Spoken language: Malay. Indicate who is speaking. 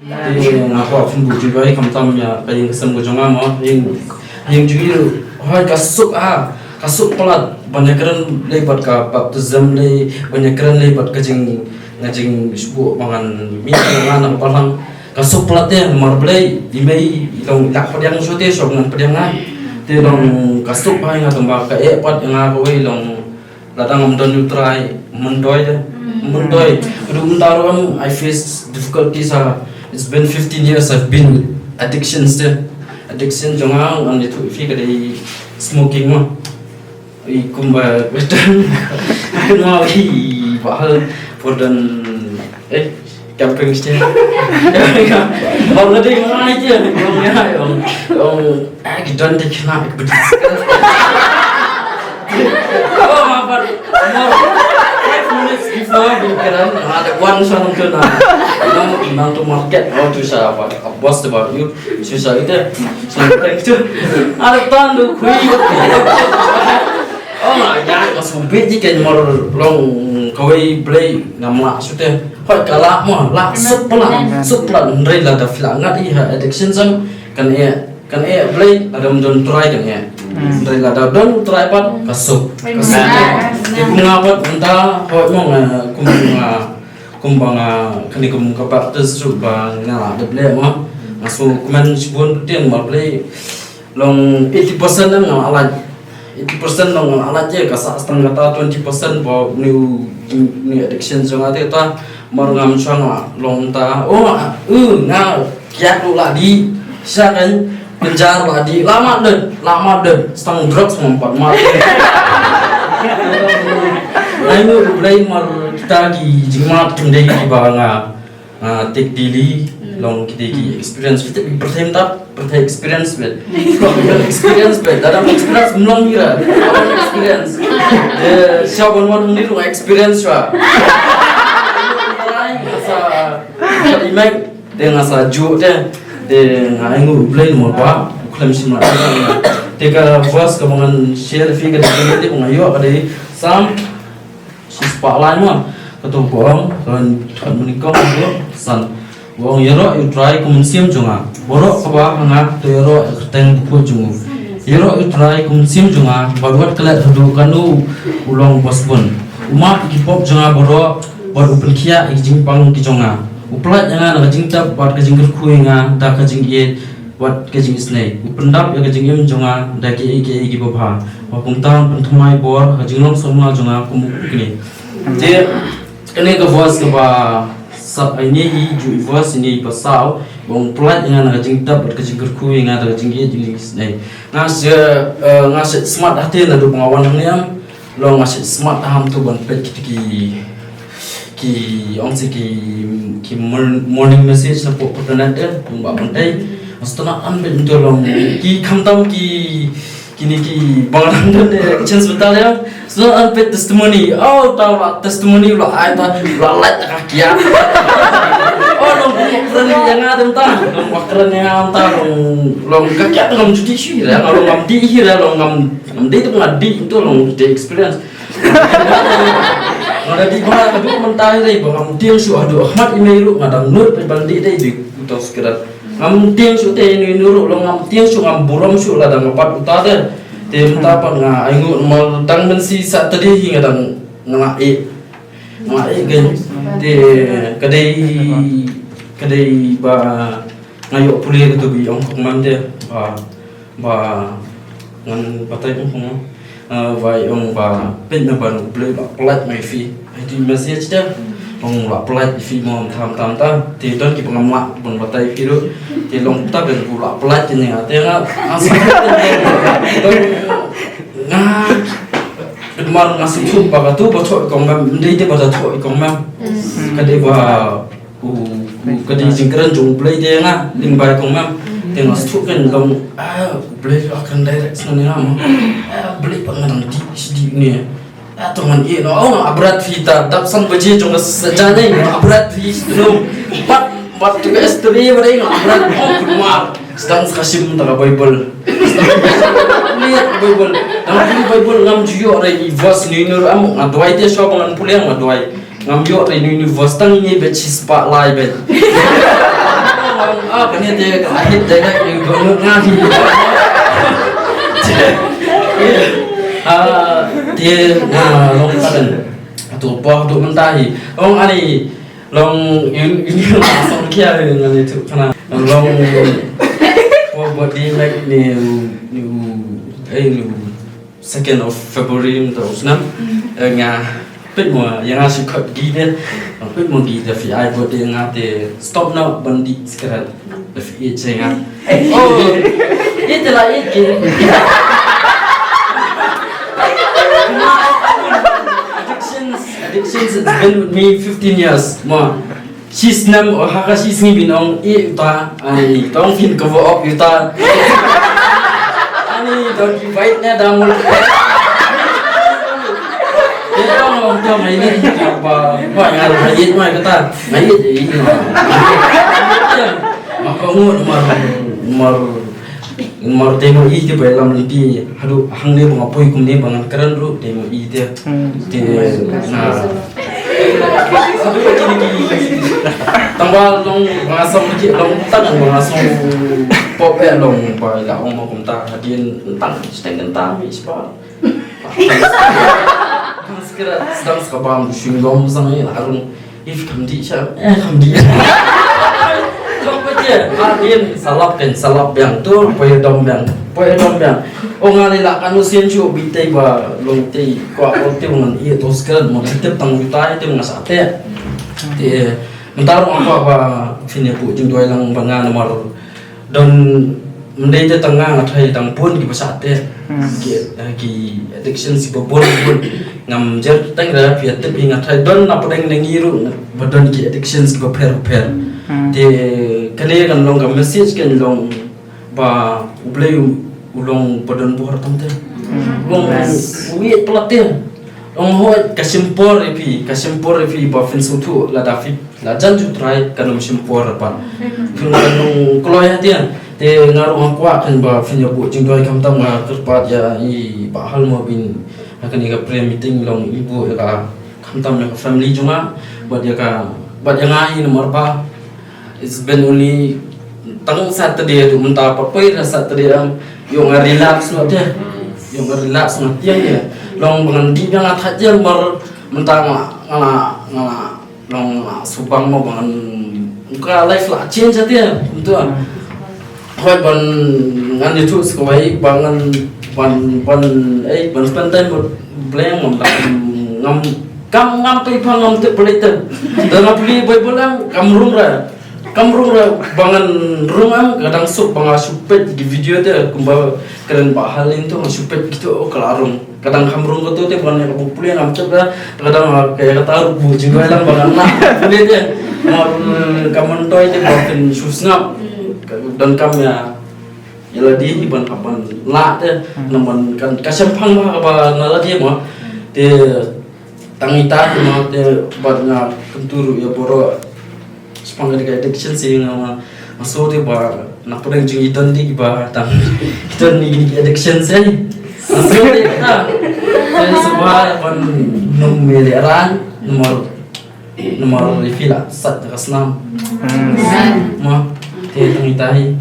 Speaker 1: Aku pun juga kamtamnya kayak kesem gojong ama yang juga hai kasuk pelat banyak keren lebat ka baptism le banyak keren lebat kajing ngajing subuh mangan minyak ngan palang kasuk pelatnya marble imei long tak pediang sote sok ngan pediang te long kasuk hai ngatamba ka epat yang aku long latang amdon try mendoy kedum taruam I face difficulties it's been 15 years I've been with addiction jongang an itu fi kadai smoking mah kumba betul mau bahal fordan camping sih mau ngadi mana aja om gidan dikena betul oh apa 5 minutes before bikiran ada one son tu nang tu market tu sa apa boss about you susah itu sampai itu ada tandu kui oh ya masuk biji kan mau long kawai play ngamla sudah hoi kalak mah lah seplan rela da filangat addiction sam kan play ada mendon try kan ya rela da don try pat kasuk ibu ngawat entah hoi mau kumbang kini kapak terus bang ngala da play mah masuk kuman sibun putih mau play long 80% ngala 80% nong alat je kasa setengah ta 20% bawa new addiction jangan tu ta marungam sana long ta kiat lu lagi siakan penjar lagi lama deh setengah drugs mempat mati lain tu mulai mar kita di jimat kendai di bawah take daily long kita experience kita experience dalam experience belum kira experience siapa orang ni lu experience juga asa imek dengan asa ju dengan angu play mau apa klaim semua teka voice kemangan share figure ini pengayo ada sam sispa lain mah ketua kan menikah san wong yero you try kumsim junga borok kaba hanga to yero teng buku jungu yero you try kumsim junga baruat kelat hudu kanu ulong bosbun umat kipop junga borok baru penkia ijing pang kijonga uplat jangan kajing tap bat kajing kerkuinga da kajing ye wat kajing snake upendap ya kajing yem junga da ki igi bobha wapungtang pentumai bor kajing long somna junga kumuk kini je kene ke voice ke ba sab ini ju voice ini pasal bong plat dengan kajing tap bat kajing kerku yang ada kajing ye jing snake ngas smart hati na do pengawan ni am lo ngas smart ham tu ban pet ki onsi ki morning message na po putanan der ba pandai astana an ben to long ki khamtam ki bangalan de chance betal ya so an pet testimony tahu testimony lo ai ta lo like kakia long keren yang ada entah long keren yang entah long kakia long jadi sih ya long ngam di ya long ngam di itu ngadi itu long di experience ada di mana tapi mentah deh bang tiang su aduh ahmad ini lu ngadang nur berbandi deh di utah sekitar ngam tiang su teh ini nuru long ngam tiang su ngam buram su lah dan ngapat utah deh tem tapan nga aingu mal dang mensi sa tadi hingga dang ngai gen de kadai ba ngayo puli tu bi ong kong de ba ngan patai ong vai ong ba pen na ban puli ba plat mai fi di message dia ong la plat fi mo tam ta ti don ki pengamla bon patai fi ru ti long ta ben pula plat ni ate nga asal nah demar ngasih tu baga tu bocor kongam ndai dia baca tu kongam kadai ba kadai jingkran jong play dia nga ling bai kongam tengok tu kan long play akan direct sana ngam play pangadang di ni teman ini abrat vita dap san baje jong sejana ini abrat vi no pat tu story pada ini abrat kumar sedang kasim tak Bible lihat Bible dalam Bible ngam juyo rai verse ni nur am ngadwai dia so bangan puliang ngadwai ngam yo rai ni verse tang ni bet spa lai bet kan dia kahit dia yang gonok ngaji. Dia long padan atau apa tu mentahi. Long ani long ini langsung kia dengan itu karena long buat di like new 2nd of February terus nam ngah biết mùa yang ngasih kod gini biết mùa gini tapi ai buat dia ngate stop now bandi sekarang tapi itu yang oh itulah itu addictions it's been with me 15 years mo she's nam or haka she's ni binong ita ai tong fin cover up ita ani don't invite na damul cho mày đi và gọi là mày giết mày cái ta mày giết gì mà có ngon mà demo i thì phải làm đi haru hang ne bang apoi kum ne bang karan ru demo i thì na tambah long ngasong ki long tak ngasong pop long pa la ong ma kum ta hadin tang steng ta mi spa sekarang sedang sekabam syinggom sang ini harun if kamdi siapa kamdi apa dia hadin salap yang tu poyedom yang orang lelak kan usian cukup bitai ba long tei kuat otim dengan ia tu sekarang mau tetap tanggung jawab itu ngasate dia mentar apa ba sini pu jeng dua lang bangan nomor dan mendeja tengah ngatai tang pun ki pasate ki addiction si bobon ngam jer tang ra fiat te pinga thai don na podeng nengiru bodon ki addiction si per te kale kan long ka message kan long ba ublei ulong bodon bor tam te long wi platin long ho kasimpor epi ba fin sutu la dafi la janju try kanum simpor pa fin long kloya dia te ngaruh angkwa kan ba fin ya bu jing doi kam tam nga kerpat ya I ba hal mo bin akan ni ka prayer meeting long ibu ya ka kam tam ya family cuma buat ya ka buat yang ngai nomor ba it's been only tang Saturday tu mentah apa Saturday yung relax no dia yung relax no dia ya long bangan di yang at hajar bar mentah ngala long subang mo bangan ka life la change dia untuk koi ban ngan itu sekolah bangan ban spentan buat bleng ngam tu ipang ngam tu pelita dan apli bolang kamrung ra bangan rumah kadang sup banga supet di video dia kumba keren bahal itu supet gitu kelarung kadang kamrung tu te ban ka puli ngam cebra kadang kayak kata bu jingga lang bangan na puli dia mau kamontoy te bakin susngap dan kami ya di iban kapan la te naman kan kasempang ba ba nala dia mo te tangita mo te badna kenturu ya boro sepangga di addiction sih ngama masuk te ba napureng jing iton di ba tang iton ni addiction sih masuk te ta sebuah ban numeleran nomor fila sat kasnam mo te tangitahi